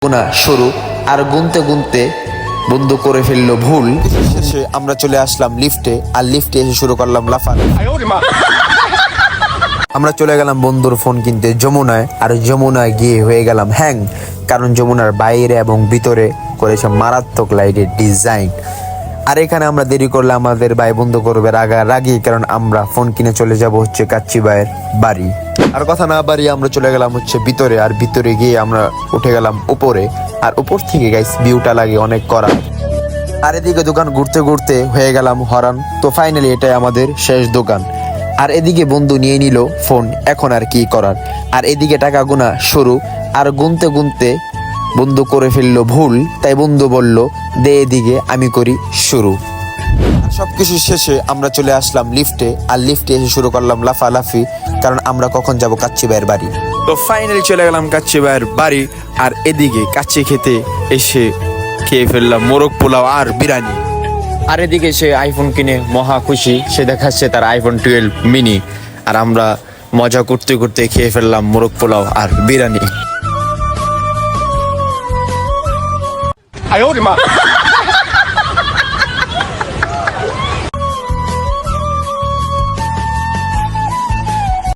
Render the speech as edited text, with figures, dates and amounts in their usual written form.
গোনা শুরু আর গুনতে গুনতে বন্ধু করে ফেললো ভুল। শেষে আমরা চলে আসলাম লিফটে, আর লিফটে এসে শুরু করলাম লাফানো। আমরা চলে গেলাম বন্ধুর ফোন কিনতে যমুনায়, আর যমুনায় গিয়ে হয়ে গেলাম হ্যাং, কারণ যমুনার বাইরে এবং ভিতরে করেছে মারাত্মক লাইটের ডিজাইন। আর এখানে আমরা দেরি করলে আমাদের ভাই বন্ধু করবে রাগারাগি, কারণ আমরা ফোন কিনে চলে যাব হচ্ছে কাচ্চি ভাইয়ের বাড়ি। আর কথা না বাড়িয়ে আমরা চলে গেলাম হচ্ছে ভিতরে, আর ভিতরে গিয়ে আমরা উঠে গেলাম উপরে, আর উপর থেকে গাইস ভিউটা লাগে অনেক করা। আর এদিকে দোকান ঘুরতে ঘুরতে হয়ে গেলাম হরান। তো ফাইনালি এটাই আমাদের শেষ দোকান। আর এদিকে বন্ধু নিয়ে নিল ফোন, এখন আর কি করার। আর এদিকে টাকা গোনা শুরু, আর গুনতে গুনতে বন্ধু করে ফেললো ভুল, তাই বন্ধু বলল দে এদিকে আমি করি শুরু। সবকিছু শেষে আমরা চলে আসলাম লিফটে, আর লিফটে এসে শুরু করলাম লাফালাফি, কারণ আমরা কখন যাব কাচ্চি ভাইয়ের বাড়ি। তো ফাইনালি চলে গেলাম কাচ্চি ভাইয়ের বাড়ি। আর এদিকে কাচ্চি খেতে এসে খেয়ে ফেললাম মোরগ পোলাও আর বিরিয়ানি। আর এদিকে সে আইফোন কিনে মহা খুশি, সে দেখাচ্ছে তার আইফোন 12 মিনি। আর আমরা মজা করতে করতে খেয়ে ফেললাম মোরগ পোলাও আর বিরিয়ানি।